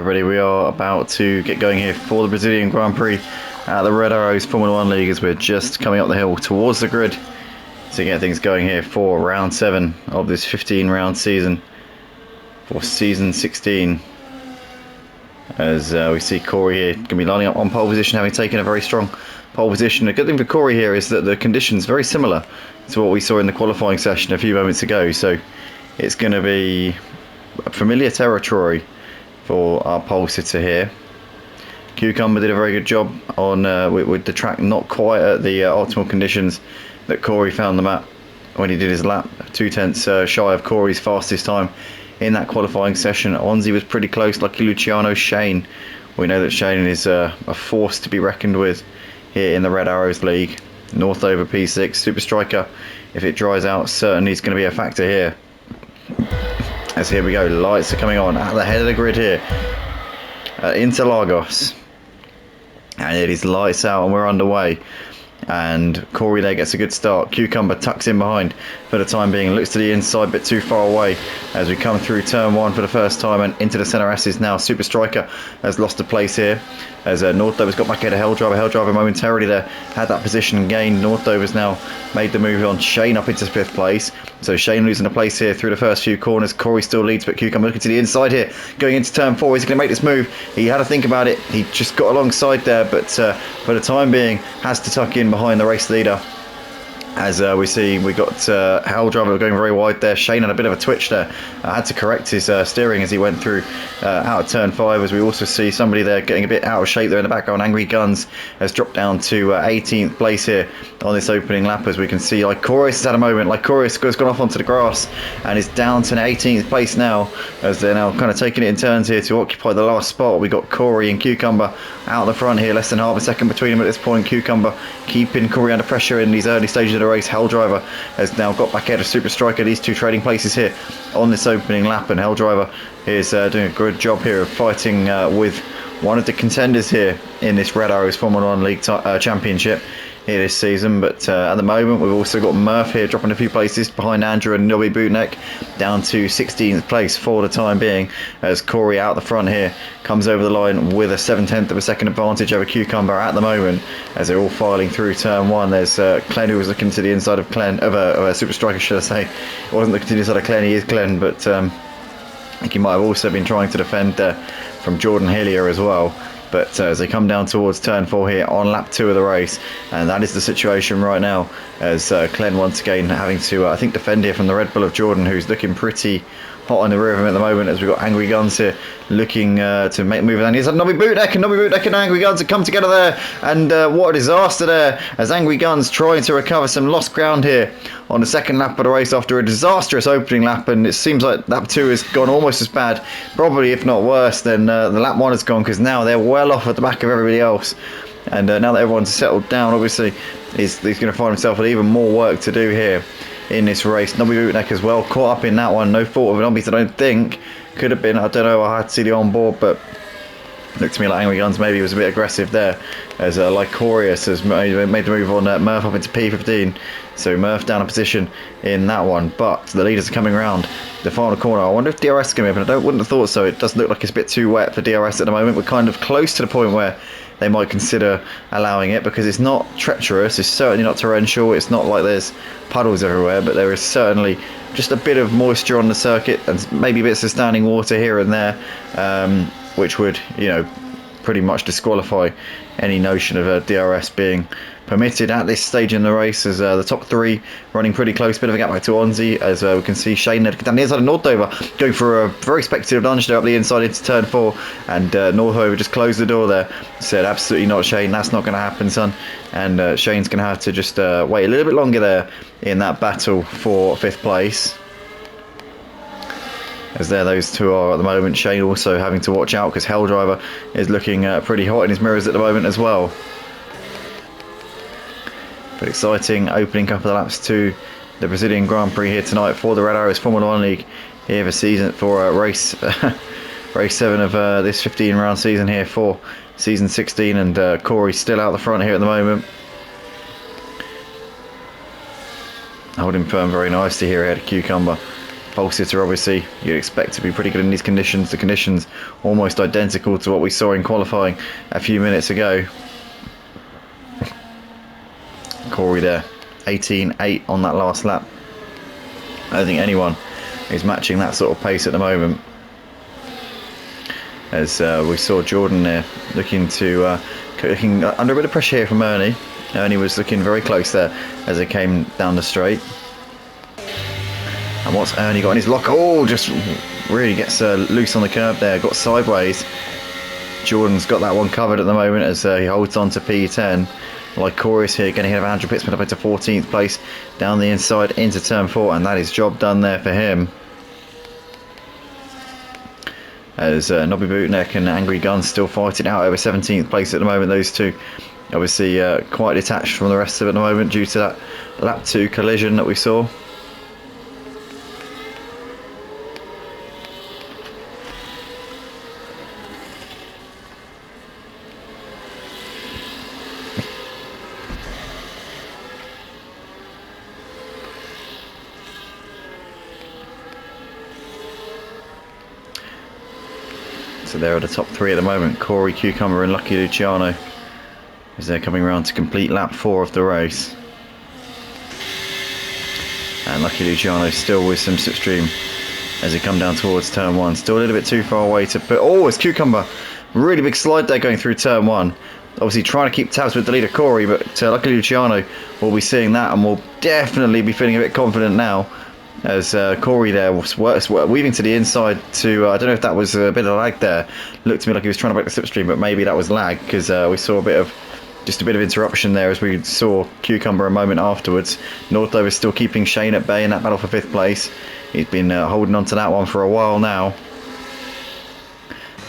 everybody, we are about to get going here for the Brazilian Grand Prix at the Red Arrows Formula 1 League as we're just coming up the hill towards the grid to get things going here for round 7 of this 15 round season for season 16. As we see Corey here going to be lining up on pole position, having taken a very strong pole position. The good thing for Corey here is that the conditions very similar to what we saw in the qualifying session a few moments ago, so it's going to be familiar territory for our pole sitter here. Cucumber did a very good job on with the track not quite at the optimal conditions that Corey found them at when he did his lap, 2/10 shy of Corey's fastest time in that qualifying session. Onzi was pretty close, lucky Luciano. Shane, we know that Shane is a force to be reckoned with here in the Red Arrows League. Northover P6, Super Striker, if it dries out, certainly is going to be a factor here. As here we go, lights are coming on at the head of the grid here at Interlagos, and it is lights out and we're underway. And Corey there gets a good start. Cucumber tucks in behind for the time being, looks to the inside, bit too far away as we come through turn 1 for the first time and into the centre S's now. Super Striker has lost a place here as Northover's got back ahead of Helldriver momentarily there had that position gained. Northover's now made the move on Shane up into 5th place, so Shane losing a place here through the first few corners. Corey still leads, but Cucumber looking to the inside here going into turn 4. He's going to make this move. He had to think about it, he just got alongside there, but for the time being has to tuck in behind the race leader. As we see, we got Helldriver going very wide there. Shane had a bit of a twitch there. Had to correct his steering as he went through out of turn 5. As we also see somebody there getting a bit out of shape there in the background. Angry Guns has dropped down to 18th place here on this opening lap. As we can see, Lycorius has had a moment. Lycorius has gone off onto the grass and is down to 18th place now, as they're now kind of taking it in turns here to occupy the last spot. We got Corey and Cucumber out the front here, less than half a second between them at this point. Cucumber keeping Corey under pressure in these early stages of the race. Helldriver has now got back ahead of Super Striker. These two trading places here on this opening lap, and Helldriver is doing a good job here of fighting with one of the contenders here in this Red Arrows Formula 1 League Championship here this season. But at the moment we've also got Murph here dropping a few places behind Andrew and Nobby Bootneck, down to 16th place for the time being, as Corey out the front here comes over the line with a 7/10 of a second advantage over Cucumber at the moment, as they're all filing through turn 1. There's Glenn, who was looking to the inside of Glenn, of a Super Striker should I say. He wasn't looking to the inside of Glenn, he is Glenn, but I think he might have also been trying to defend from Jordan Hillier as well. But as they come down towards turn 4 here on lap 2 of the race, and that is the situation right now, as Glenn once again having to I think defend here from the Red Bull of Jordan, who's looking pretty hot on the rear of him at the moment, as we've got Angry Guns here looking to make a move. And here's a Nobby Bootneck and Angry Guns have come together there, and what a disaster there, as Angry Guns trying to recover some lost ground here on the second lap of the race after a disastrous opening lap. And it seems like lap 2 has gone almost as bad, probably if not worse, than the lap 1 has gone, because now they're well off at the back of everybody else. And now that everyone's settled down, obviously he's going to find himself with even more work to do here in this race. Nobby Bootneck as well, caught up in that one. No fault of Nobby's, I don't think. Could have been, I don't know, I had to see the on board, but looked to me like Angry Guns maybe was a bit aggressive there, as Lycorius has made the move on Murph up into P15. So Murph down a position in that one, but the leaders are coming around the final corner. I wonder if DRS is going to be up, and wouldn't have thought so. It does look like it's a bit too wet for DRS at the moment. We're kind of close to the point where they might consider allowing it, because it's not treacherous, it's certainly not torrential, it's not like there's puddles everywhere, but there is certainly just a bit of moisture on the circuit and maybe bits of standing water here and there, which would, pretty much disqualify any notion of DRS being permitted at this stage in the race, as the top 3 running pretty close. Bit of a gap back to Onzi, as we can see Shane down the inside of Northover going for a very speculative lunge there up the inside into turn 4, and Northover just closed the door there, said absolutely not Shane, that's not going to happen son, and Shane's going to have to just wait a little bit longer there in that battle for 5th place. As there those two are at the moment. Shane also having to watch out because Helldriver is looking pretty hot in his mirrors at the moment as well. But exciting opening couple of laps to the Brazilian Grand Prix here tonight for the Red Arrows Formula 1 League here for race 7 of this 15 round season here for season 16, and Corey's still out the front here at the moment, holding firm very nicely here ahead of Cucumber. pole sitter, obviously, you'd expect to be pretty good in these conditions. The conditions almost identical to what we saw in qualifying a few minutes ago. Corey there, 18.8 on that last lap. I don't think anyone is matching that sort of pace at the moment. As we saw Jordan there looking under a bit of pressure here from Ernie. Ernie was looking very close there as it came down the straight. And what's Ernie got in his lock? Oh, just really gets loose on the curb there, got sideways. Jordan's got that one covered at the moment as he holds on to P10. Lycorius here getting ahead of Andrew Pittsman up into 14th place down the inside into turn 4, and that is job done there for him. As Nobby Bootneck and Angry Guns still fighting out over 17th place at the moment. Those two obviously quite detached from the rest of it at the moment due to that lap 2 collision that we saw. So they're at the top 3 at the moment, Corey, Cucumber and Lucky Luciano, as they're coming around to complete lap 4 of the race. And Lucky Luciano still with some slipstream as they come down towards turn 1. Still a little bit too far away to put... Oh, it's Cucumber. Really big slide there going through turn 1. Obviously trying to keep tabs with the leader Corey, but Lucky Luciano will be seeing that and will definitely be feeling a bit confident now. As Corey there was weaving to the inside to, I don't know if that was a bit of lag there. Looked to me like he was trying to break the slipstream, but maybe that was lag because we saw just a bit of interruption there as we saw Cucumber a moment afterwards. Northo is still keeping Shane at bay in that battle for 5th place. He's been holding on to that one for a while now.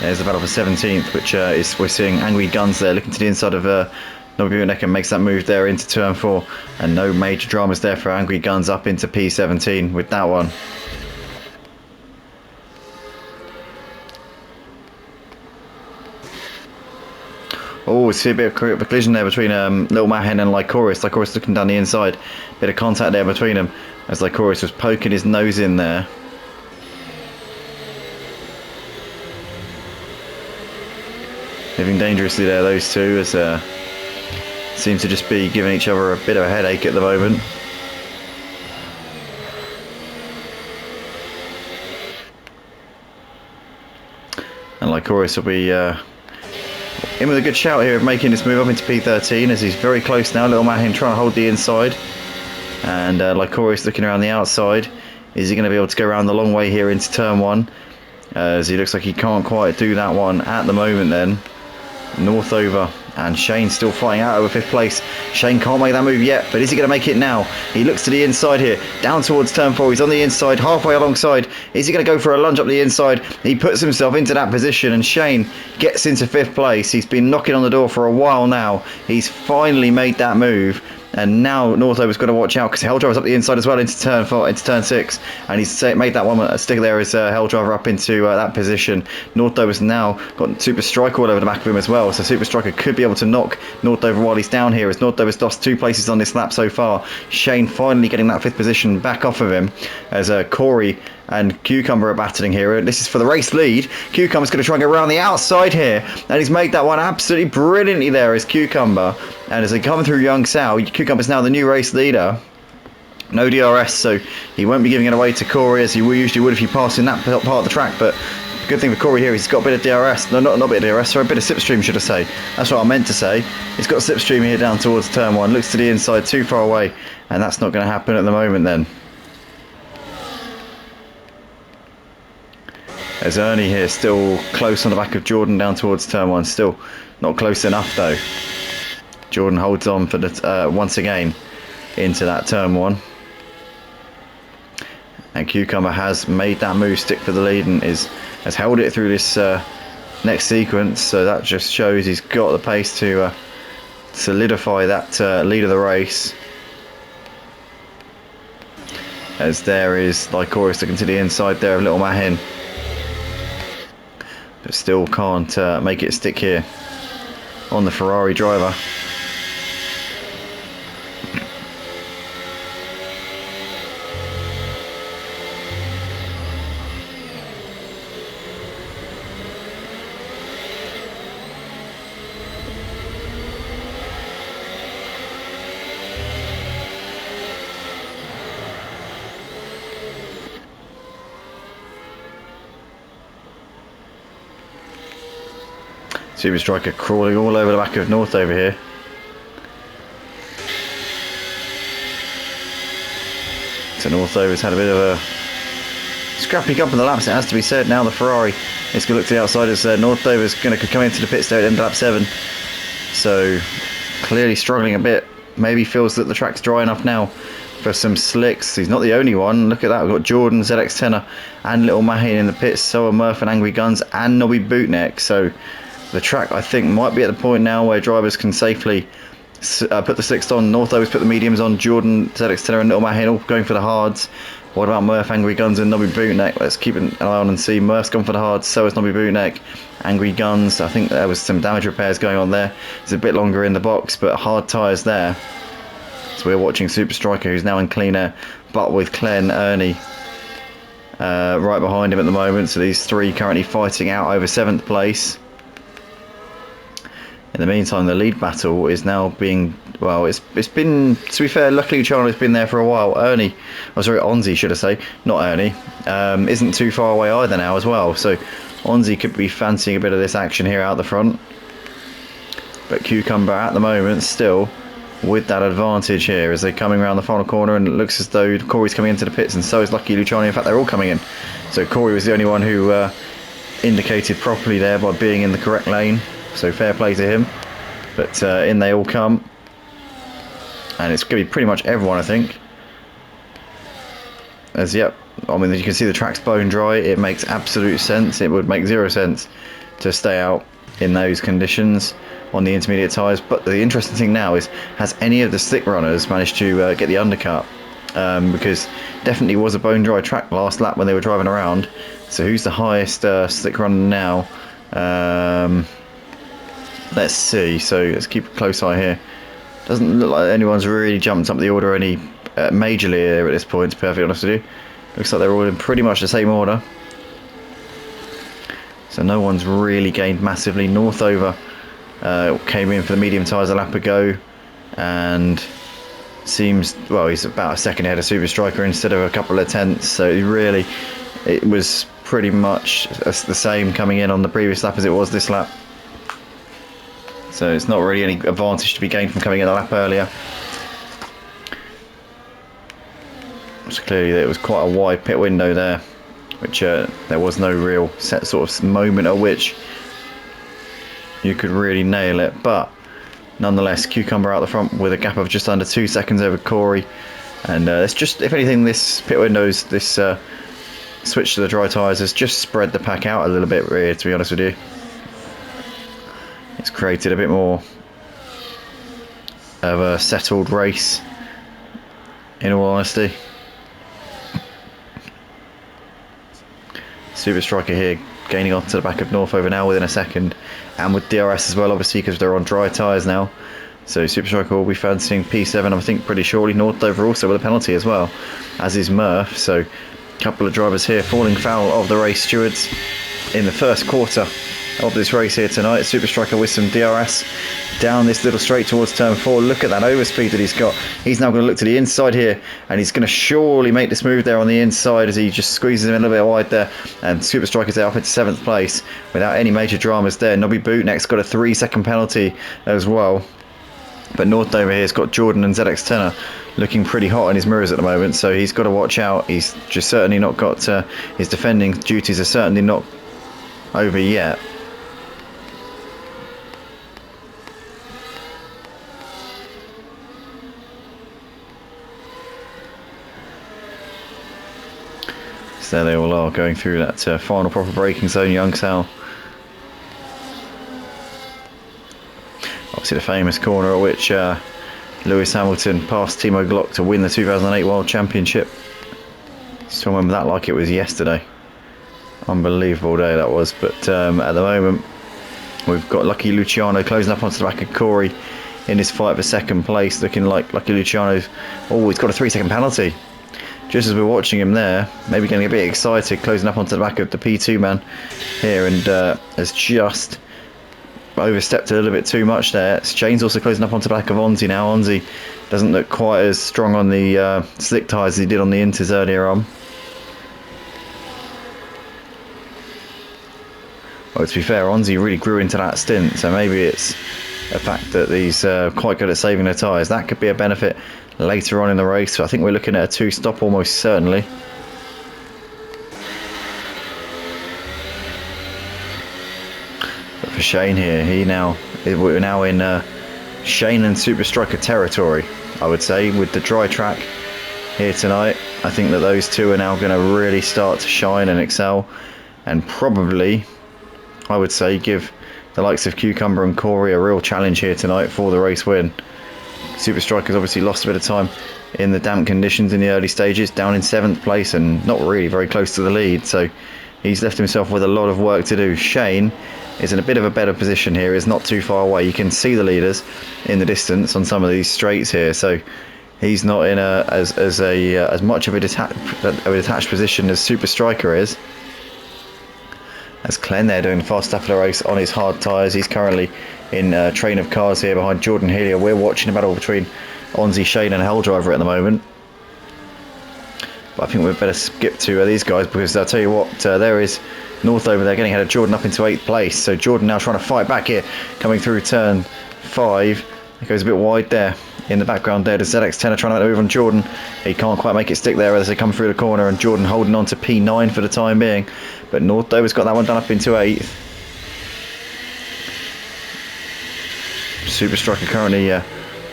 There's the battle for 17th, which we're seeing Angry Guns there looking to the inside of Nobby Bootneck and makes that move there into turn 4, and no major dramas there for Angry Guns up into P17 with that one. Oh, we see a bit of a collision there between Little Mahen and Lycorius. Lycorius looking down the inside, bit of contact there between them as Lycorius was poking his nose in there. Living dangerously there, those two, as seem to just be giving each other a bit of a headache at the moment. And Lycorius will be in with a good shout here of making this move up into P13 as he's very close now. Little Mahin trying to hold the inside. And Lycorius looking around the outside. Is he going to be able to go around the long way here into turn 1? As he looks like he can't quite do that one at the moment then. Northover and Shane still fighting out over 5th place. Shane can't make that move yet, but is he going to make it now? He looks to the inside here, down towards turn 4. He's on the inside, halfway alongside. Is he going to go for a lunge up the inside? He puts himself into that position and Shane gets into 5th place. He's been knocking on the door for a while now. He's finally made that move. And now Northover's got to watch out because Helldriver's up the inside as well into turn 4, into turn 6, and he's made that one stick there as Helldriver up into that position. Northover's now got Super Striker all over the back of him as well, so Super Striker could be able to knock Northover while he's down here, as Northover's lost 2 places on this lap so far. Shane finally getting that 5th position back off of him as Corey and Cucumber are battling here. This is for the race lead. Cucumber's going to try and go around the outside here, and he's made that one absolutely brilliantly there as Cucumber. And as they come through Young Sal, Cucumber's now the new race leader. No DRS, so he won't be giving it away to Corey as he usually would if he passed in that part of the track. But the good thing for Corey here is he's got a bit of DRS. No, not a bit of DRS, sorry, a bit of slipstream, should I say. That's what I meant to say. He's got a slipstream here down towards turn 1. Looks to the inside, too far away, and that's not going to happen at the moment then. As Ernie here still close on the back of Jordan down towards turn 1. Still not close enough though. Jordan holds on for the once again into that turn 1. And Cucumber has made that move stick for the lead and has held it through this next sequence. So that just shows he's got the pace to solidify that lead of the race. As there is Lycorius looking to the inside there of Little Mahin. But still can't make it stick here on the Ferrari driver. Super Striker crawling all over the back of North over here. So Northover's had a bit of a scrappy couple of the laps, it has to be said. Now the Ferrari is going to look to the outside as Northover's going to come into the pit stop at end of lap 7. So clearly struggling a bit. Maybe feels that the track's dry enough now for some slicks. He's not the only one. Look at that. We've got Jordan, ZX10er and Little Mahin in the pits. So are Murph and Angry Guns and Nobby Bootneck. So the track, I think, might be at the point now where drivers can safely put the slicks on. Northover's put the mediums on. Jordan, ZX10er and Little Mahin all going for the hards. What about Murph, Angry Guns and Nobby Bootneck? Let's keep an eye on and see. Murph's gone for the hards, so has Nobby Bootneck. Angry Guns, I think there was some damage repairs going on there. It's a bit longer in the box, but hard tyres there. So we're watching Super Striker, who's now in clean air, but with Glenn, Ernie right behind him at the moment. So these three currently fighting out over 7th place. In the meantime, the lead battle is now being, well, it's been, to be fair, luckily Luciano's been there for a while. Onzi should I say, not Ernie, isn't too far away either now as well. So Onzi could be fancying a bit of this action here out the front. But Cucumber at the moment still with that advantage here as they're coming around the final corner, and it looks as though Corey's coming into the pits and so is Lucky Luciano. In fact, they're all coming in. So Corey was the only one who indicated properly there by being in the correct lane. So fair play to him. But in they all come. And it's going to be pretty much everyone, I think. As, yep, I mean, you can see the track's bone dry. It makes absolute sense. It would make zero sense to stay out in those conditions on the intermediate tyres. But the interesting thing now is, has any of the slick runners managed to get the undercut? Because definitely was a bone dry track last lap when they were driving around. So who's the highest slick runner now? Let's see. So let's keep a close eye here. Doesn't look like anyone's really jumped up the order any majorly here at this point, to be perfectly honest with you. Looks like they're all in pretty much the same order. So no one's really gained massively. Northover came in for the medium tyres a lap ago and seems, well, he's about a second ahead of Super Striker instead of a couple of tenths. So really, it was pretty much the same coming in on the previous lap as it was this lap. So it's not really any advantage to be gained from coming in a lap earlier. So clearly there was quite a wide pit window there, which there was no real set sort of moment at which you could really nail it. But nonetheless, Cucumber out the front with a gap of just under 2 seconds over Corey. And it's just, if anything, this pit windows, this switch to the dry tyres has just spread the pack out a little bit, really, to be honest with you. It's created a bit more of a settled race, in all honesty. Super Striker here gaining onto the back of Northover now within a second, and with DRS as well, obviously, because they're on dry tyres now. So Super Striker will be fancying P7, I think, pretty shortly. Northover also with a penalty as well, as is Murph. So a couple of drivers here falling foul of the race stewards in the first quarter of this race here tonight. Super Striker with some DRS down this little straight towards turn 4. Look at that overspeed that he's got. He's now going to look to the inside here, and he's going to surely make this move there on the inside as he just squeezes him a little bit wide there, and Super Striker's there up into 7th place without any major dramas there. Nobby Bootneck's got a 3-second penalty as well. But Northover here's got Jordan and ZX10er looking pretty hot in his mirrors at the moment, so he's got to watch out. He's just certainly not got his defending duties are certainly not over yet. So there they all are going through that final proper braking zone. Young Sal, obviously the famous corner at which Lewis Hamilton passed Timo Glock to win the 2008 World Championship. Still remember that like it was yesterday. Unbelievable day that was. But at the moment we've got Lucky Luciano closing up onto the back of Corey in his fight for second place, looking like Lucky Luciano's, oh, he's got a 3-second penalty. Just as we're watching him there, maybe getting a bit excited, closing up onto the back of the P2 man here, and has just overstepped a little bit too much there. Shane's also closing up onto the back of Onzi now. Onzi doesn't look quite as strong on the slick tyres as he did on the Inters earlier on. Well, to be fair, Onzi really grew into that stint, so maybe it's a fact that he's quite good at saving the tyres. That could be a benefit later on in the race. So I think we're looking at a 2-stop almost certainly. But for Shane here, we're now in Shane and Super Striker territory, I would say, with the dry track here tonight. I think that those two are now going to really start to shine and excel, and probably, I would say, give the likes of Cucumber and Corey a real challenge here tonight for the race win. Super Striker's obviously lost a bit of time in the damp conditions in the early stages, down in 7th place and not really very close to the lead, so he's left himself with a lot of work to do. Shane is in a bit of a better position here, is not too far away. You can see the leaders in the distance on some of these straights here, so he's not in as much of a detached position as Super Striker is. As Glenn there doing the fast lap of the race on his hard tyres. He's currently in a train of cars here behind Jordan Healy. We're watching a battle between Onzi, Shane and Helldriver at the moment. But I think we'd better skip to these guys, because I'll tell you what, there is North over there getting ahead of Jordan up into 8th place. So Jordan now trying to fight back here, coming through turn 5. It goes a bit wide there. In the background there, the ZX10 are trying to make a move on Jordan. He can't quite make it stick there as they come through the corner, and Jordan holding on to P9 for the time being. But North Dover's got that one done up into 8th. Super Striker currently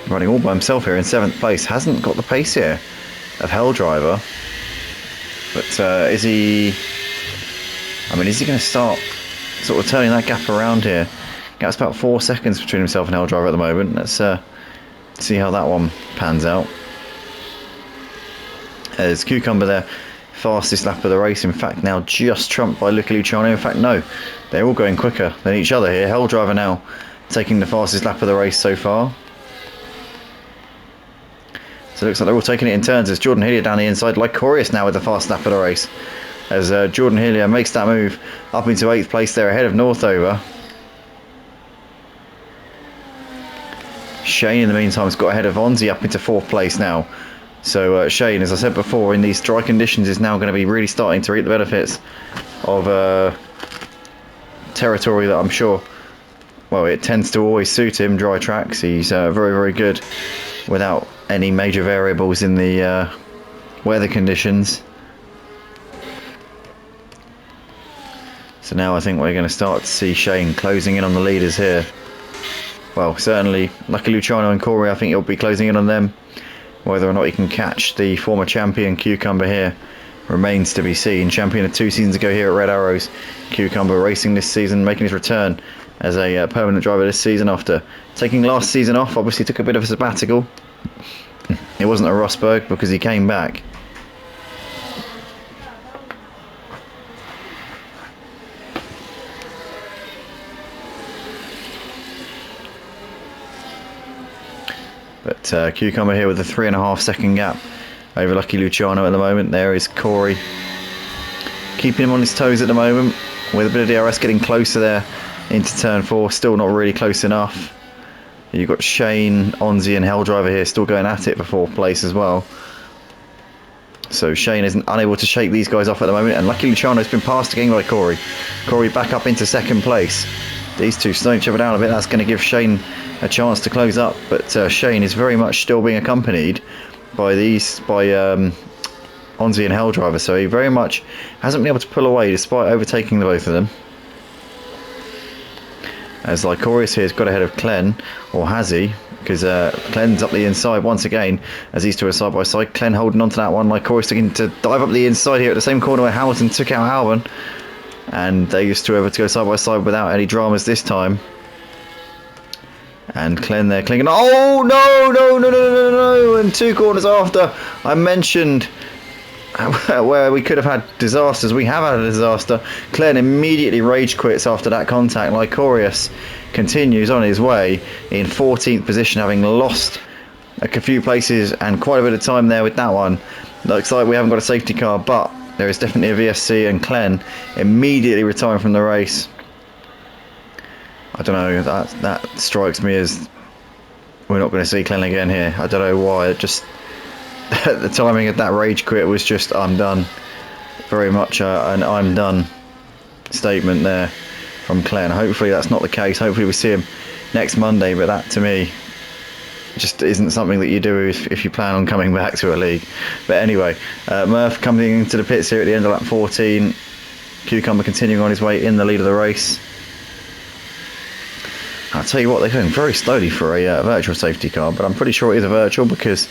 running all by himself here in 7th place. Hasn't got the pace here of Helldriver. But is he going to start sort of turning that gap around here? Gap's about 4 seconds between himself and Helldriver at the moment. Let's see how that one pans out. There's Cucumber there, fastest lap of the race. In fact, now just trumped by Luca Luciano. In fact, no, they're all going quicker than each other here. Helldriver now taking the fastest lap of the race so far. So it looks like they're all taking it in turns as Jordan Hillier down the inside. Lycorius now with the fast lap of the race, as Jordan Hillier makes that move up into 8th place there ahead of Northover. Shane in the meantime has got ahead of Onzi up into 4th place now. So Shane, as I said before, in these dry conditions is now going to be really starting to reap the benefits of territory that I'm sure, well, it tends to always suit him, dry tracks. He's very, very good without any major variables in the weather conditions. So now I think we're going to start to see Shane closing in on the leaders here. Well, certainly Lucky Luciano and Corey, I think he'll be closing in on them. Whether or not he can catch the former champion Cucumber here remains to be seen. Champion of 2 seasons ago here at Red Arrows. Cucumber racing this season, making his return as a permanent driver this season after taking last season off. Obviously took a bit of a sabbatical. It wasn't a Rosberg because he came back. But Cucumber here with a 3.5 second gap over Lucky Luciano at the moment. There is Corey, keeping him on his toes at the moment, with a bit of DRS getting closer there into turn 4. Still not really close enough. You've got Shane, Onzi and Helldriver here still going at it for 4th place as well. So Shane isn't unable to shake these guys off at the moment, and Lucky Luciano's been passed again by Corey. Corey back up into 2nd place. These two slowing each other down a bit. That's going to give Shane a chance to close up, but Shane is very much still being accompanied by Onzi and Helldriver, so he very much hasn't been able to pull away despite overtaking the both of them. As Lycorius here has got ahead of Clen, or has he? Because Clen's up the inside once again as these two are side by side. Clen holding on to that one. Lycorius looking to dive up the inside here at the same corner where Hamilton took out Albon, and they used to be able to go side by side without any dramas this time. And Clen there clinging. Oh no! And 2 corners after I mentioned where we could have had disasters, we have had a disaster. Clen immediately rage quits after that contact. Lycorius continues on his way in 14th position, having lost a few places and quite a bit of time there with that one. Looks like we haven't got a safety car, but there is definitely a VSC, and Clen immediately retiring from the race. I don't know, that strikes me as we're not going to see Clen again here. I don't know why. It just the timing of that rage quit was just I'm done. Very much an I'm done statement there from Glenn. Hopefully that's not the case. Hopefully we see him next Monday, but that to me just isn't something that you do if you plan on coming back to a league. But anyway, Murph coming into the pits here at the end of lap 14. Cucumber continuing on his way in the lead of the race. I'll tell you what, they're going very slowly for a virtual safety car, but I'm pretty sure it is a virtual because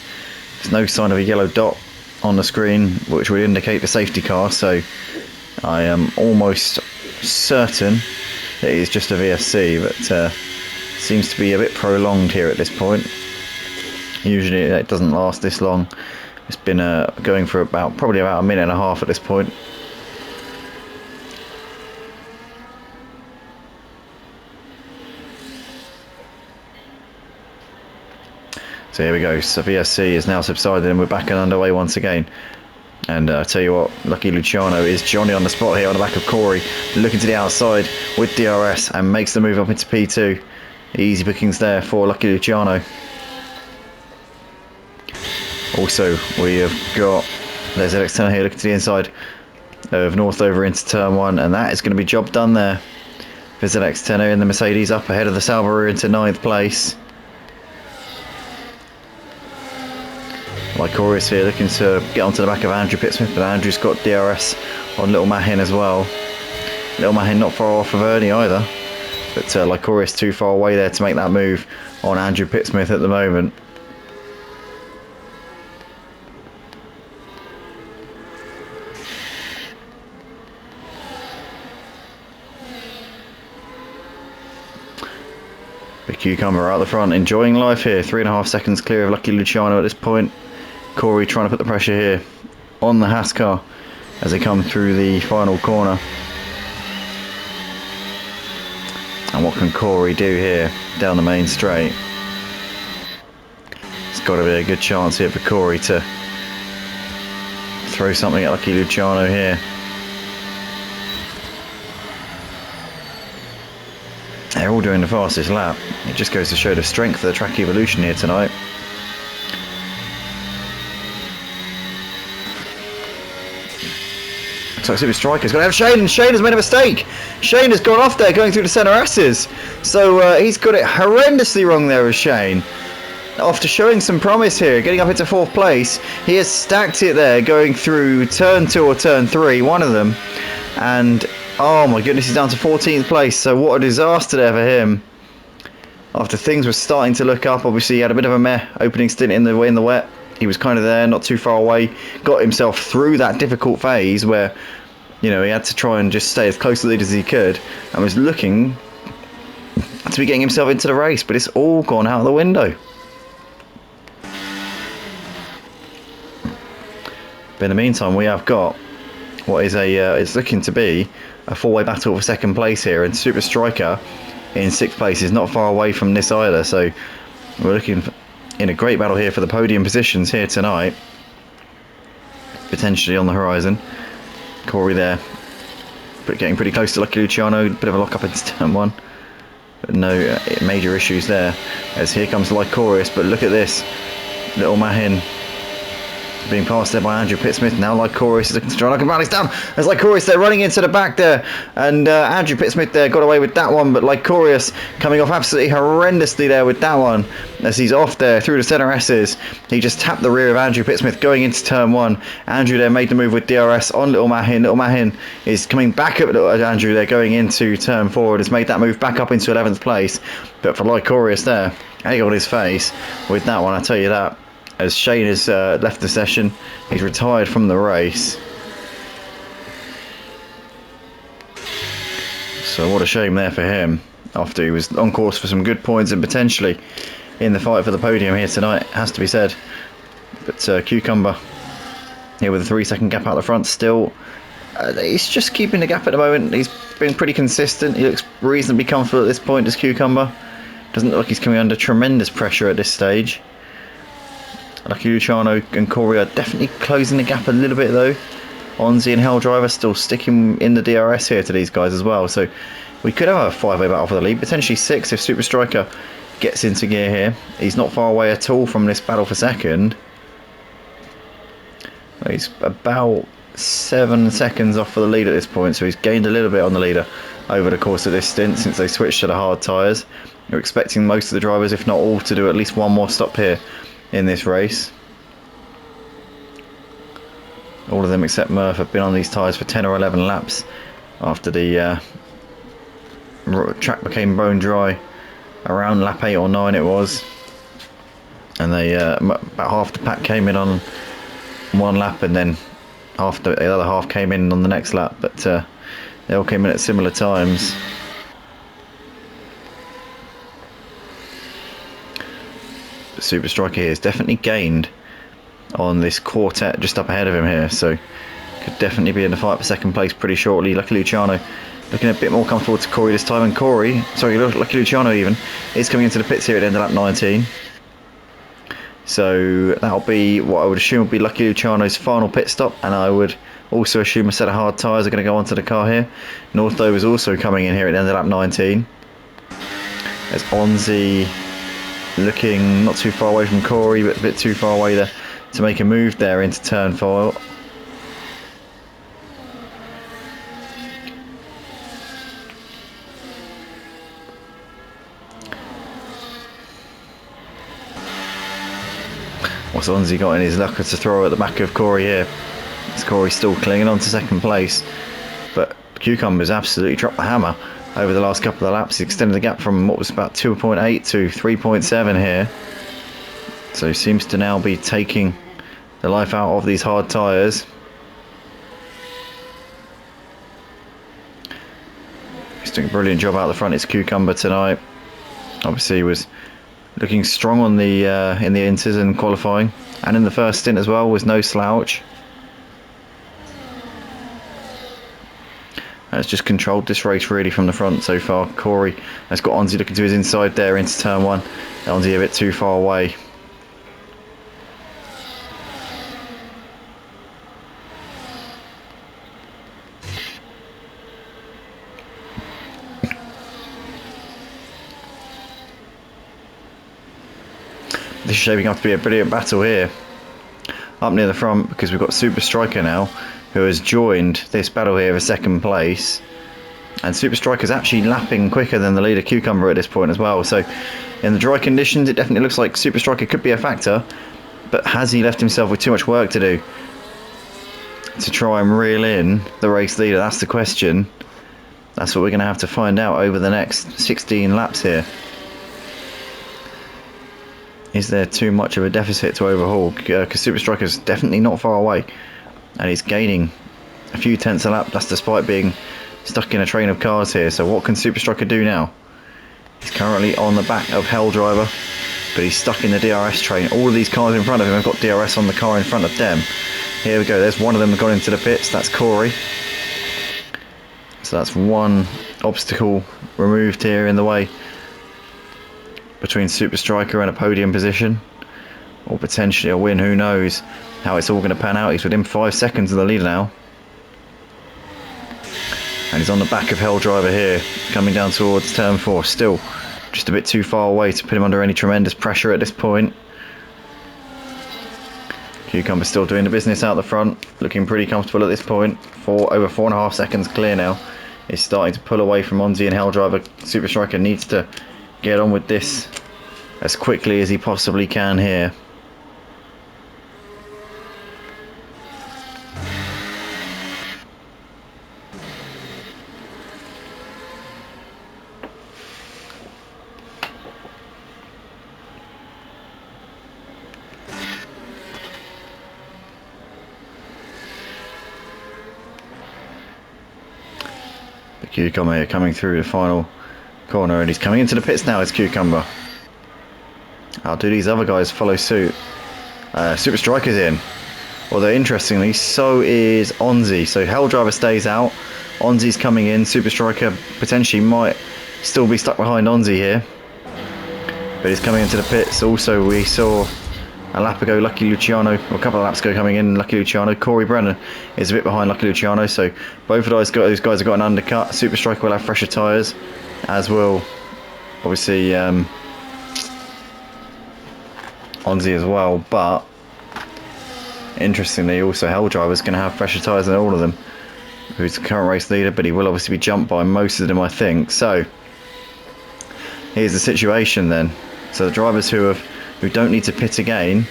there's no sign of a yellow dot on the screen which would indicate the safety car, so I am almost certain that it is just a VSC, but seems to be a bit prolonged here at this point. Usually it doesn't last this long. It's been going for probably about a minute and a half at this point. So here we go, so VSC is now subsided and we're back and underway once again. And I tell you what, Lucky Luciano is Johnny on the spot here on the back of Corey, looking to the outside with DRS and makes the move up into P2. Easy bookings there for Lucky Luciano. Also, we have got, there's SX10 here looking to the inside of Northover into turn 1, and that is going to be job done there. For ZX10 in the Mercedes up ahead of the Salvaru into 9th place. Lycorius here looking to get onto the back of Andrew Pittsmith, but Andrew's got DRS on Little Mahin as well. Little Mahin not far off of Ernie either, but Lycorius too far away there to make that move on Andrew Pittsmith at the moment. The Cucumber out the front, enjoying life here, 3.5 seconds clear of Lucky Luciano at this point. Corey trying to put the pressure here on the Haas car as they come through the final corner. And what can Corey do here down the main straight? It's got to be a good chance here for Corey to throw something at Lucky Luciano here. They're all doing the fastest lap. It just goes to show the strength of the track evolution here tonight. So Super Striker's got to have Shane, and Shane has made a mistake. Shane has gone off there going through the centre S's. So he's got it horrendously wrong there with Shane. After showing some promise here, getting up into 4th place, he has stacked it there going through turn 2 or turn 3, one of them. And oh my goodness, he's down to 14th place. So what a disaster there for him. After things were starting to look up, obviously he had a bit of a meh opening stint in the wet. He was kind of there, not too far away, got himself through that difficult phase where, you know, he had to try and just stay as close to the lead as he could and was looking to be getting himself into the race, but it's all gone out of the window. But in the meantime, we have got what is it's looking to be a 4-way battle for 2nd place here, and Super Striker in 6th place is not far away from this either, so we're looking in a great battle here for the podium positions here tonight, potentially on the horizon. Corey there, but getting pretty close to Lucky Luciano, bit of a lock up into turn 1, but no major issues there, as here comes Lycorius. But look at this, Little Mahin being passed there by Andrew Pittsmith. Now Lycorius is looking to try and knock him down. Down as Lycorius there running into the back there, and Andrew Pittsmith there got away with that one, but Lycorius coming off absolutely horrendously there with that one as he's off there through the centre S's. He just tapped the rear of Andrew Pittsmith going into turn 1. Andrew there made the move with DRS on Little Mahin. Little Mahin is coming back up at Andrew there going into turn 4 and has made that move back up into 11th place, but for Lycorius there, egg on his face with that one, I tell you that. As Shane has left the session, he's retired from the race. So what a shame there for him, after he was on course for some good points and potentially in the fight for the podium here tonight, has to be said. But Cucumber here with a 3-second gap out the front still. He's just keeping the gap at the moment. He's been pretty consistent. He looks reasonably comfortable at this point as Cucumber. Doesn't look like he's coming under tremendous pressure at this stage. Lucky Luciano and Corey are definitely closing the gap a little bit though. Onzi and Helldriver still sticking in the DRS here to these guys as well. So we could have a 5-way battle for the lead, potentially 6 if Super Striker gets into gear here. He's not far away at all from this battle for 2nd. He's about 7 seconds off for the lead at this point, so he's gained a little bit on the leader over the course of this stint since they switched to the hard tyres. You're expecting most of the drivers, if not all, to do at least one more stop here in this race. All of them except Murph have been on these tyres for 10 or 11 laps after the track became bone dry around lap 8 or 9 it was, and they about half the pack came in on one lap, and then the other half came in on the next lap, but they all came in at similar times. Super Striker here has definitely gained on this quartet just up ahead of him here, so could definitely be in the fight for second place pretty shortly. Lucky Luciano looking a bit more comfortable to Corey this time, and Lucky Luciano even is coming into the pits here at the end of lap 19. So that'll be what I would assume will be Lucky Luciano's final pit stop, and I would also assume a set of hard tyres are going to go onto the car here. North Dover is also coming in here at the end of lap 19. There's Onzi looking not too far away from Corey, but a bit too far away there to make a move there into turn 4. What's Onzi got in his locker to throw at the back of Corey here? Is Corey still clinging on to second place? But Cucumber's absolutely dropped the hammer over the last couple of laps. He extended the gap from what was about 2.8 to 3.7 here. So he seems to now be taking the life out of these hard tyres. He's doing a brilliant job out the front. It's Cucumber tonight. Obviously he was looking strong on the in the inters and qualifying, and in the first stint as well, was no slouch. Has just controlled this race really from the front so far. Corey has got Onzi looking to his inside there into turn 1. Onzi a bit too far away. This is shaping up to be a brilliant battle here up near the front, because we've got Super Striker now who has joined this battle here for second place, and Super Striker's actually lapping quicker than the leader Cucumber at this point as well. So in the dry conditions it definitely looks like Super Striker could be a factor, but has he left himself with too much work to do to try and reel in the race leader? That's the question. That's what we're going to have to find out over the next 16 laps here. Is there too much of a deficit to overhaul? Because Super Striker's definitely not far away, and he's gaining a few tenths a lap. That's despite being stuck in a train of cars here. So what can Super Striker do now? He's currently on the back of Hell Driver, but he's stuck in the DRS train. All of these cars in front of him have got DRS on the car in front of them. Here we go. There's one of them that got into the pits. That's Corey. So that's one obstacle removed here in the way between Super Striker and a podium position, or potentially a win. Who knows how it's all going to pan out. He's within 5 seconds of the leader now, and he's on the back of Hell Driver here, coming down towards turn 4. Still just a bit too far away to put him under any tremendous pressure at this point. Cucumber still doing the business out the front, looking pretty comfortable at this point. Over 4.5 seconds clear now. He's starting to pull away from Onzi and Hell Driver. Super Striker needs to get on with this as quickly as he possibly can here. The Cucumber here coming through the final corner, and he's coming into the pits now as Cucumber. How do these other guys follow suit? Super Striker's in, although interestingly so is Onzi. So Hell Driver stays out, Onzi's coming in. Super Striker potentially might still be stuck behind Onzi here, but he's coming into the pits. Also we saw a lap ago Lucky Luciano, or a couple of laps ago, coming in Lucky Luciano. Corey Brennan is a bit behind Lucky Luciano, so both of those guys have got an undercut. Super Striker will have fresher tyres, as will obviously Onzi as well, but Interestingly, also Hell Driver's going to have fresher tyres than all of them, who's the current race leader, but he will obviously be jumped by most of them, I think. So here's the situation then. So the drivers who don't need to pit again,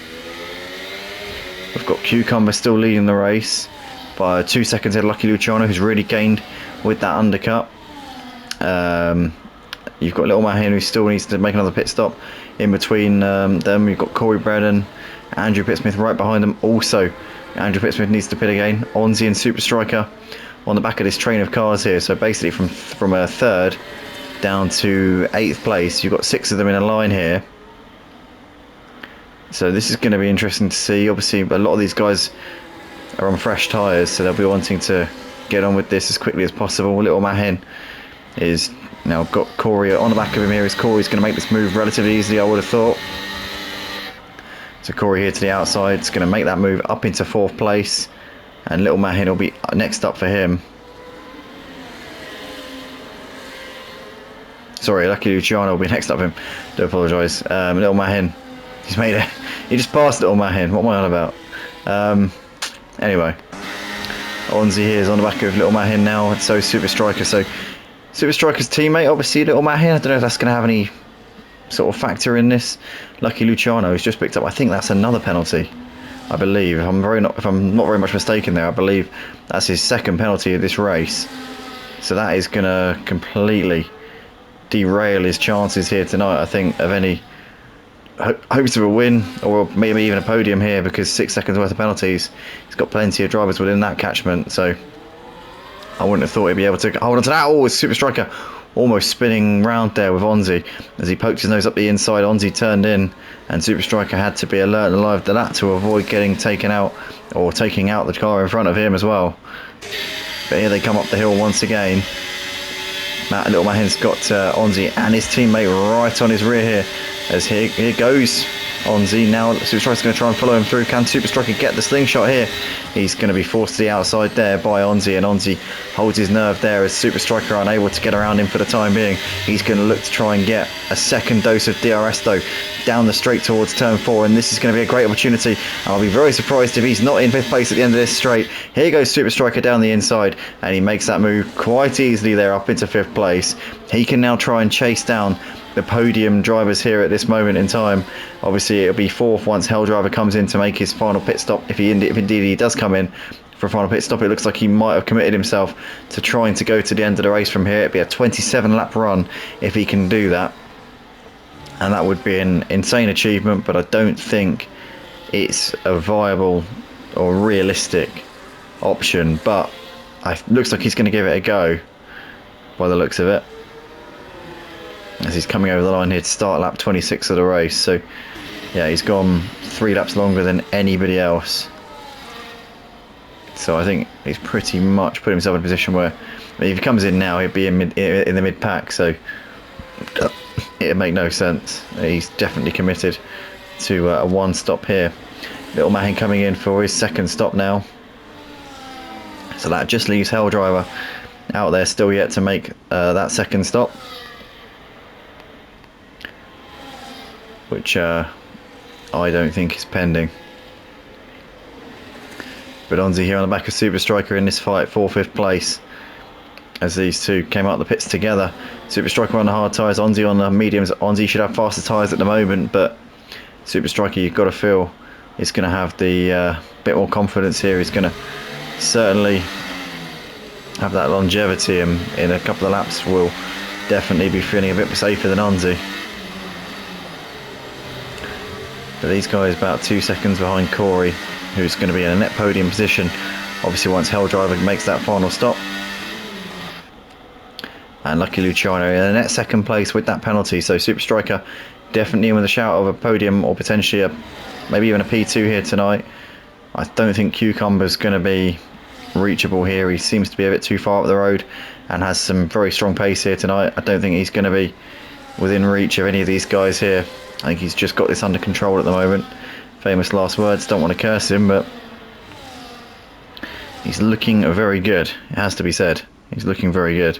we've got Cucumber still leading the race by 2 seconds ahead of Lucky Luciano, who's really gained with that undercut. You've got Little Mahin, who still needs to make another pit stop. In between them, you've got Corey Bredden, Andrew Pittsmith right behind them. Also, Andrew Pittsmith needs to pit again. Onzi and Super Striker on the back of this train of cars here. So basically from a third down to 8th place, you've got 6 of them in a line here. So this is going to be interesting to see. Obviously, a lot of these guys are on fresh tyres, so they'll be wanting to get on with this as quickly as possible. Little Mahin is now got Corey on the back of him here. Corey's going to make this move relatively easily, I would have thought. So Corey here to the outside is going to make that move up into 4th place, and Little Mahin will be next up for him. Sorry, Lucky Luciano will be next up for him. Do apologise. Little Mahin, he's made it. He just passed Little Mahin. What am I on about? Anyway, Onzi here is on the back of Little Mahin now, and so Super Striker. So Super Striker's teammate, obviously Little Mahin. I don't know if that's going to have any sort of factor in this. Lucky Luciano has just picked up, I think that's another penalty, I believe. If I'm not very much mistaken there, I believe that's his 2nd penalty of this race. So that is going to completely derail his chances here tonight, I think, of any hopes of a win, or maybe even a podium here, because 6 seconds worth of penalties. He's got plenty of drivers within that catchment, so I wouldn't have thought he'd be able to hold on to that. Oh, Super Striker almost spinning round there with Onzi as he poked his nose up the inside. Onzi turned in, and Super Striker had to be alert and alive to that to avoid getting taken out, or taking out the car in front of him as well. But here they come up the hill once again. Little Mahin's got Onzi and his teammate right on his rear here. As here goes Onzi now. Super Striker's going to try and follow him through. Can Super Striker get the slingshot here? He's going to be forced to the outside there by Onzi, and Onzi holds his nerve there as Super Striker unable to get around him for the time being. He's going to look to try and get a second dose of DRS though down the straight towards turn 4, and this is going to be a great opportunity. I'll be very surprised if he's not in 5th place at the end of this straight. Here goes Super Striker down the inside, and he makes that move quite easily there up into 5th place. He can now try and chase down the podium drivers here at this moment in time. Obviously it'll be 4th once Hell Driver comes in to make his final pit stop. If indeed he does come in for a final pit stop, it looks like he might have committed himself to trying to go to the end of the race from here. It'd be a 27 lap run if he can do that, and that would be an insane achievement, but I don't think it's a viable or realistic option. But it looks like he's going to give it a go by the looks of it, as he's coming over the line here to start lap 26 of the race. So yeah, he's gone 3 laps longer than anybody else. So I think he's pretty much put himself in a position where if he comes in now, he'd be in the mid pack. So it'd make no sense. He's definitely committed to a 1 stop here. Little Mahin coming in for his 2nd stop now. So that just leaves Hell Driver out there still yet to make that 2nd stop, which I don't think is pending. But Onzi here on the back of Super Striker in this fight for 5th place, as these two came out the pits together. Super Striker on the hard tyres, Onzi on the mediums. Onzi should have faster tyres at the moment, but Super Striker, you've got to feel, is going to have the bit more confidence here. He's going to certainly have that longevity, and in a couple of laps will definitely be feeling a bit safer than Onzi. But these guys about 2 seconds behind Corey, who's going to be in a net podium position, obviously once Hell Driver makes that final stop. And Lucky Luciano in a net 2nd place with that penalty. So Super Striker definitely in with a shout of a podium, or potentially maybe even a P2 here tonight. I don't think Cucumber's going to be reachable here. He seems to be a bit too far up the road and has some very strong pace here tonight. I don't think he's going to be within reach of any of these guys here. I think he's just got this under control at the moment. Famous last words, don't want to curse him, but he's looking very good, it has to be said. He's looking very good.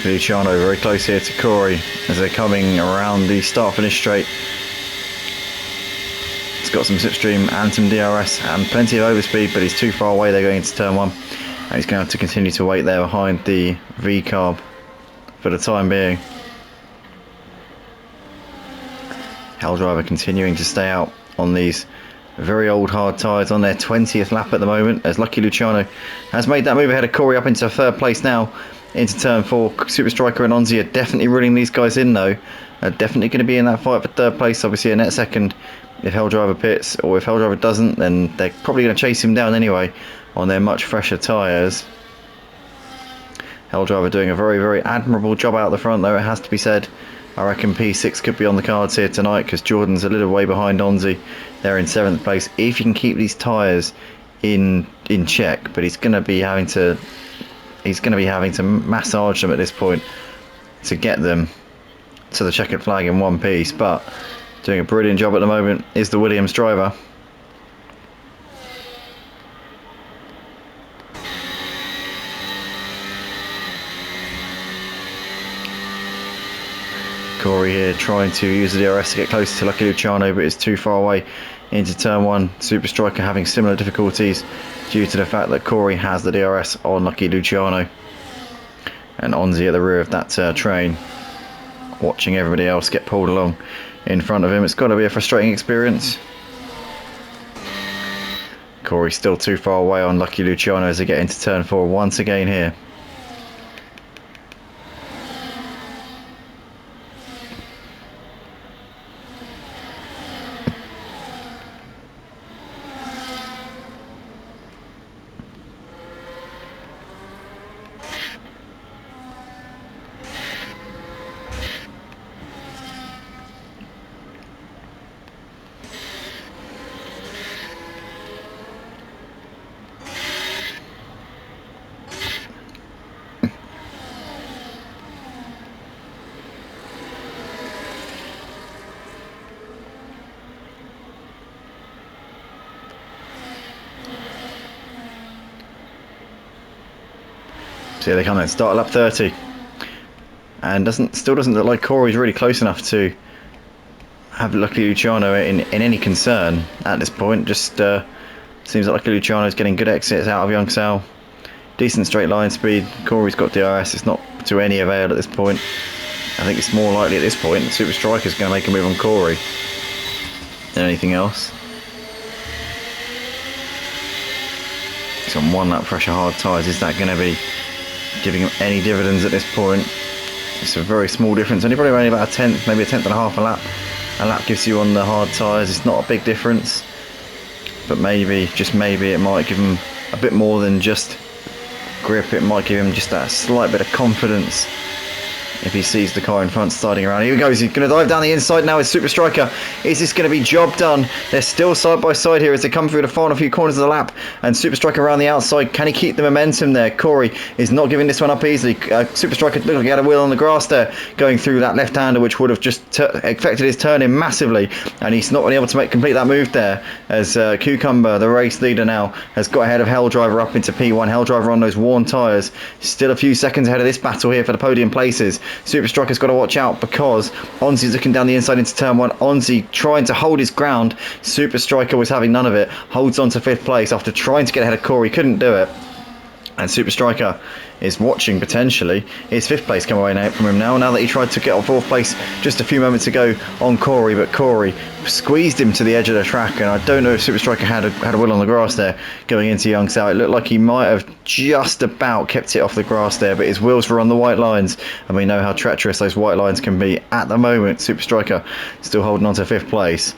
Luciano very close here to Corey as they're coming around the start-finish straight. He's got some slipstream and some DRS and plenty of overspeed, but he's too far away. They're going into turn 1. And he's going to have to continue to wait there behind the V-carb for the time being. Hell Driver continuing to stay out on these very old hard tyres on their 20th lap at the moment, as Lucky Luciano has made that move ahead of Corey up into 3rd place now into turn 4. Super Striker and Onzi are definitely ruling these guys in though. They're definitely going to be in that fight for 3rd place, obviously a net second if Hell Driver pits, or if Hell Driver doesn't, then they're probably going to chase him down anyway on their much fresher tyres. Hell Driver doing a very, very admirable job out the front though, it has to be said. I reckon P6 could be on the cards here tonight because Jordan's a little way behind Onzi. They're in 7th place. If you can keep these tyres in check, but he's going to be having to massage them at this point to get them to the checkered flag in one piece. But doing a brilliant job at the moment is the Williams driver. Corey here trying to use the DRS to get closer to Lucky Luciano, but it's too far away into turn 1. Super Striker having similar difficulties due to the fact that Corey has the DRS on Lucky Luciano. And Onzi at the rear of that train, watching everybody else get pulled along in front of him. It's got to be a frustrating experience. Corey still too far away on Lucky Luciano as they get into turn 4 once again here. So here they come then, start lap 30. And still doesn't look like Corey's really close enough to have Lucky Luciano in any concern at this point. Just seems like Lucky Luciano's getting good exits out of Young Sal. Decent straight line speed. Corey's got DRS, it's not to any avail at this point. I think it's more likely at this point Super Striker's going to make a move on Corey than anything else. He's on 1 lap pressure hard tyres. Is that going to be giving him any dividends at this point? It's a very small difference, only probably about a tenth, maybe a tenth and a half a lap. A lap gives you on the hard tyres, it's not a big difference, but maybe, just maybe, it might give him a bit more than just grip. It might give him just that slight bit of confidence if he sees the car in front sliding around. Here he goes, he's going to dive down the inside now with Super Striker. Is this going to be job done? They're still side by side here as they come through the final few corners of the lap, and Super Striker around the outside. Can he keep the momentum there? Corey is not giving this one up easily. Super Striker looked like he had a wheel on the grass there going through that left-hander, which would have just affected his turning massively, and he's not been able to complete that move there as Cucumber, the race leader now, has got ahead of Hell Driver up into P1. Hell Driver on those worn tyres, still a few seconds ahead of this battle here for the podium places. Super Striker's got to watch out because Onzi's looking down the inside into turn 1. Onzi trying to hold his ground. Super Striker was having none of it. Holds on to 5th place after trying to get ahead of Corey. Couldn't do it. And Super Striker is watching potentially his 5th place come away now from him now that he tried to get on 4th place just a few moments ago on Corey, but Corey squeezed him to the edge of the track, and I don't know if Super Striker had a wheel on the grass there going into Young Sal. It looked like he might have just about kept it off the grass there, but his wheels were on the white lines, and we know how treacherous those white lines can be at the moment. Super Striker still holding on to 5th place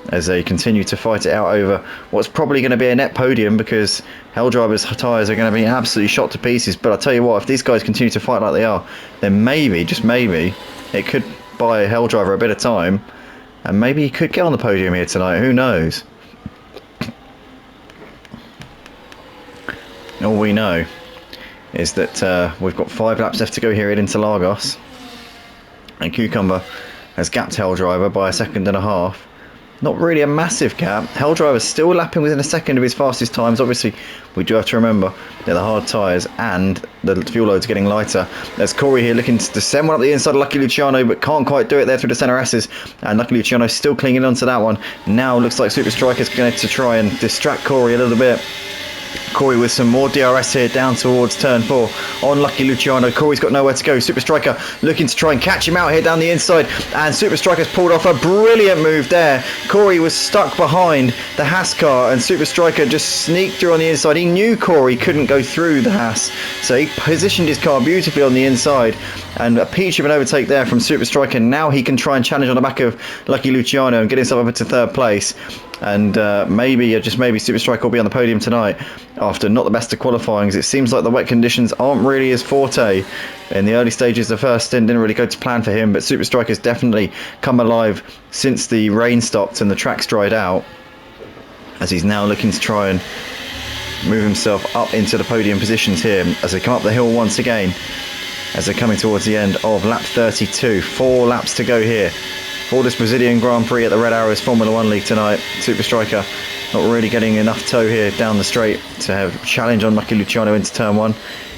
as they continue to fight it out over what's probably going to be a net podium, because Hell Driver's tyres are going to be absolutely shot to pieces. But I'll tell you what, if these guys continue to fight like they are, then maybe, just maybe, it could buy Hell Driver a bit of time, and maybe he could get on the podium here tonight. Who knows? All we know is that we've got 5 laps left to go here at Interlagos, and Cucumber has gapped Hell Driver by 1.5 seconds. Not really a massive gap. Helldriver's still lapping within a second of his fastest times. Obviously, we do have to remember they're the hard tyres and the fuel loads are getting lighter. There's Corey here looking to send one up the inside of Lucky Luciano, but can't quite do it there through the centre S's. And Lucky Luciano still clinging onto that one. Now looks like Super Striker's going to try and distract Corey a little bit. Corey with some more DRS here down towards turn 4 on Lucky Luciano. Corey's got nowhere to go. Super Striker looking to try and catch him out here down the inside, and Super Striker's pulled off a brilliant move there. Corey was stuck behind the Haas car and Super Striker just sneaked through on the inside. He knew Corey couldn't go through the Haas, so he positioned his car beautifully on the inside, and a peach of an overtake there from Super Striker. Now he can try and challenge on the back of Lucky Luciano and get himself up into third place. And maybe, just maybe, Super Striker will be on the podium tonight after not the best of qualifying. It seems like the wet conditions aren't really his forte. In the early stages, the first stint didn't really go to plan for him, but Super Striker's definitely come alive since the rain stopped and the track's dried out, as he's now looking to try and move himself up into the podium positions here as they come up the hill once again, as they're coming towards the end of lap 32. 4 laps to go here for this Brazilian Grand Prix at the Red Arrows Formula 1 League tonight. Super Striker not really getting enough toe here down the straight to have a challenge on Lucky Luciano into turn 1.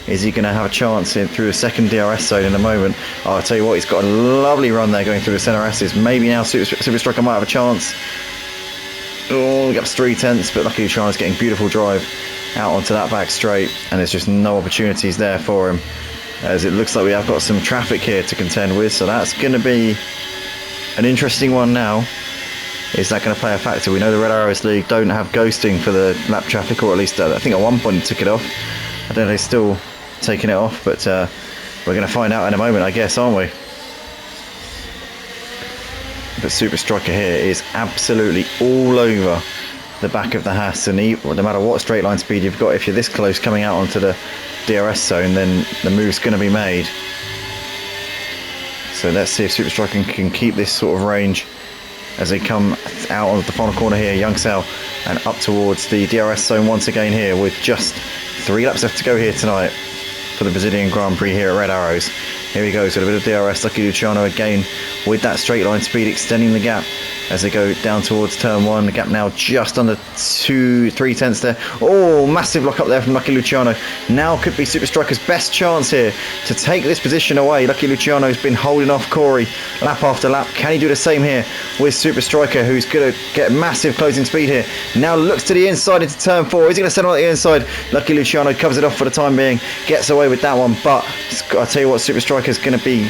Is he going to have a chance through a second DRS zone in a moment? Oh, I'll tell you what, he's got a lovely run there going through the centre S's. Maybe now Super Striker might have a chance. Oh, gaps 3/10, but Lucky Luciano's getting beautiful drive out onto that back straight, and there's just no opportunities there for him, as it looks like we have got some traffic here to contend with. So that's going to be an interesting one now. Is that going to play a factor? We know the Red Arrows League don't have ghosting for the lap traffic, or at least I think at one point it took it off. I don't know if they're still taking it off, but we're going to find out in a moment, I guess, aren't we? But Super Striker here is absolutely all over the back of the Haas, and no matter what straight line speed you've got, if you're this close coming out onto the DRS zone, then the move's going to be made. So let's see if Super Striker can keep this sort of range as they come out on the final corner here, Young Cell, and up towards the DRS zone once again here, with just 3 laps left to go here tonight for the Brazilian Grand Prix here at Red Arrows. Here he goes with a bit of DRS. Lucky Luciano again with that straight line speed, extending the gap as they go down towards turn 1. The gap now just under 3/10 there. Oh, massive lock up there from Lucky Luciano. Now could be Super Striker's best chance here to take this position away. Lucky Luciano's been holding off Corey lap after lap. Can he do the same here with Super Striker, who's going to get massive closing speed here? Now looks to the inside into turn 4. Is he going to send on the inside? Lucky Luciano covers it off for the time being, gets away with that one. But I'll tell you what, Super Striker's going to be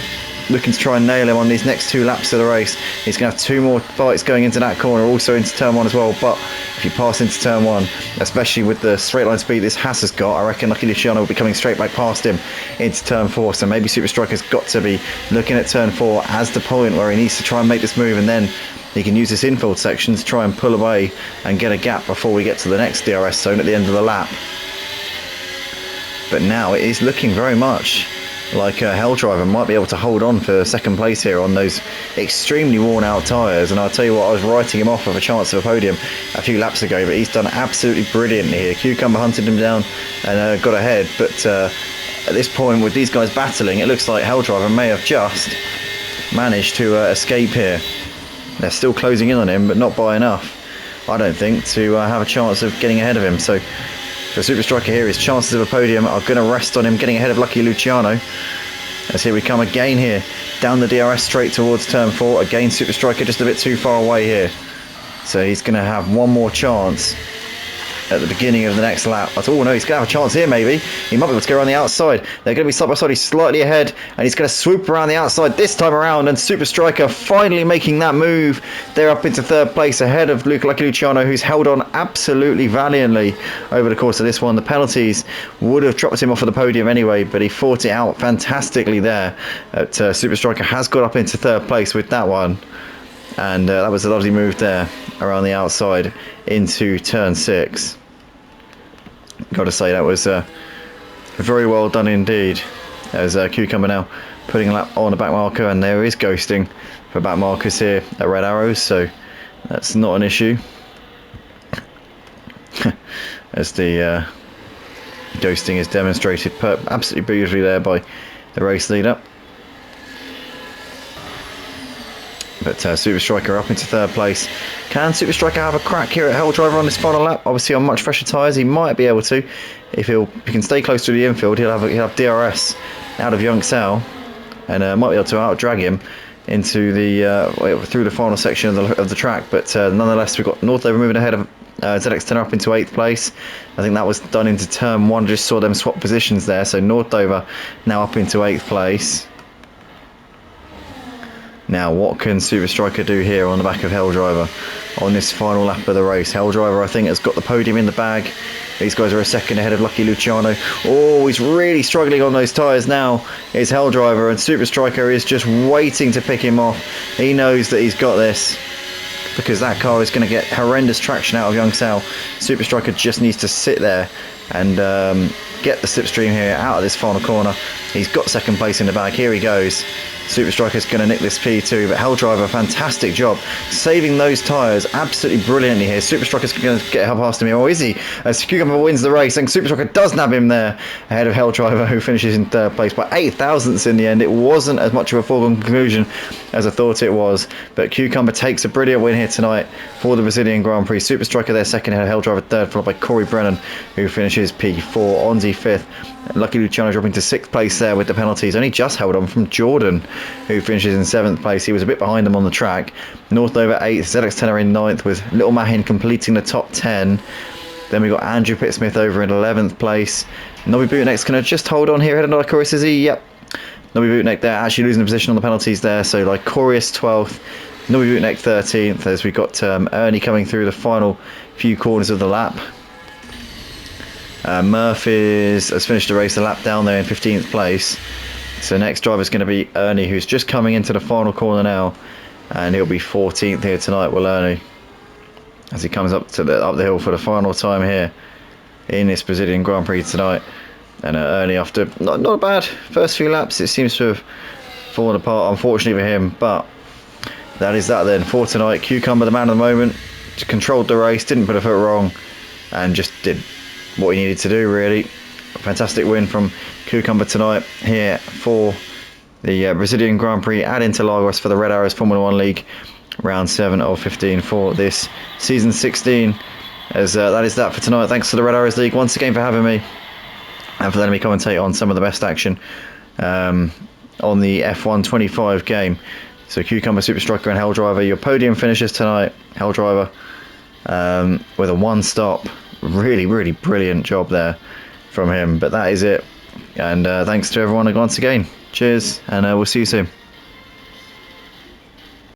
looking to try and nail him on these next 2 laps of the race. He's going to have 2 more fights going into that corner, also into turn 1 as well. But if you pass into turn 1, especially with the straight line speed this Haas has got, I reckon Lucky Luciano will be coming straight back past him into turn 4. So maybe Super Striker's got to be looking at turn 4 as the point where he needs to try and make this move, and then he can use this infield section to try and pull away and get a gap before we get to the next DRS zone at the end of the lap. But now it is looking very much like Helldriver might be able to hold on for second place here on those extremely worn out tyres. And I'll tell you what, I was writing him off of a chance of a podium a few laps ago, but he's done absolutely brilliantly here. Cucumber hunted him down and got ahead, but at this point with these guys battling, it looks like Helldriver may have just managed to escape here. They're still closing in on him, but not by enough, I don't think, to have a chance of getting ahead of him. So for Super Striker here, his chances of a podium are going to rest on him getting ahead of Lucky Luciano. As here we come again here, down the DRS straight towards turn 4. Again, Super Striker just a bit too far away here. So he's going to have one more chance at the beginning of the next lap. I thought, oh no, he's going to have a chance here maybe. He might be able to go around the outside. They're going to be side by side. He's slightly ahead, and he's going to swoop around the outside this time around, and Super Striker finally making that move. They're up into third place ahead of Lucky Luciano, who's held on absolutely valiantly over the course of this one. The penalties would have dropped him off of the podium anyway, but he fought it out fantastically there. Super Striker has got up into third place with that one. And that was a lovely move there around the outside into turn 6. Got to say, that was very well done indeed. As Cucumber now putting a lap on the back marker, and there is ghosting for back markers here at Red Arrows, so that's not an issue. As the ghosting is demonstrated absolutely beautifully there by the race leader. But Super Striker up into third place. Can Super Striker have a crack here at Hell Driver on this final lap? Obviously on much fresher tyres he might be able to. If he can stay close to the infield, he'll have DRS out of Young Sal, and might be able to out-drag him into the through the final section of the track. But nonetheless, we've got Northover moving ahead of ZX10 up into 8th place. I think that was done into turn 1. Just saw them swap positions there. So Northover now up into 8th place. Now, what can Super Striker do here on the back of Hell Driver on this final lap of the race? Hell Driver, I think, has got the podium in the bag. These guys are a second ahead of Lucky Luciano. Oh, he's really struggling on those tyres now. It's Hell Driver, and Super Striker is just waiting to pick him off. He knows that he's got this, because that car is going to get horrendous traction out of Young Sal. Super Striker just needs to sit there and get the slipstream here out of this final corner. He's got second place in the bag. Here he goes. Super Striker's going to nick this P2, but Hell Driver, fantastic job saving those tyres absolutely brilliantly here. Super Striker's going to get past him here, or is he? As Cucumber wins the race, and Super Striker does nab him there ahead of Hell Driver, who finishes in third place by 8 thousandths in the end. It wasn't as much of a foregone conclusion as I thought it was, but Cucumber takes a brilliant win here tonight for the Brazilian Grand Prix. Super Striker there second, ahead of Hell Driver third, followed by Corey Brennan, who finishes P4, Onzi fifth. Lucky Luciano dropping to 6th place there with the penalties, only just held on from Jordan, who finishes in 7th place. He was a bit behind them on the track. Northover 8th, ZX10 are in 9th, with Little Mahin completing the top 10. Then we got Andrew Pittsmith over in 11th place. Nobby Bootneck's going to just hold on here ahead of Lycorius, is he? Yep. Nobby Bootneck there, actually losing the position on the penalties there. So Lycorius 12th, Nobby Bootneck 13th, as we got Ernie coming through the final few corners of the lap. Murphy has finished the race a lap down there in 15th place. So next driver is going to be Ernie, who's just coming into the final corner now, and he'll be 14th here tonight, will Ernie, as he comes up the hill for the final time here in this Brazilian Grand Prix tonight. And Ernie, after not a bad first few laps, it seems to have fallen apart, unfortunately for him. But that is that then for tonight. Cucumber, the man of the moment, controlled the race, didn't put a foot wrong, and just did what he needed to do, really. A fantastic win from Cucumber tonight here for the Brazilian Grand Prix at Interlagos for the Red Arrows Formula 1 League, round 7 of 15 for this season 16. As that is that for tonight. Thanks to the Red Arrows League once again for having me, and for letting me commentate on some of the best action on the F1 25 game. So Cucumber, Super Striker and Hell Driver, your podium finishers tonight. Hell Driver with a 1-stop. Really brilliant job there from him. But that is it, and thanks to everyone once again. Cheers, and we'll see you soon.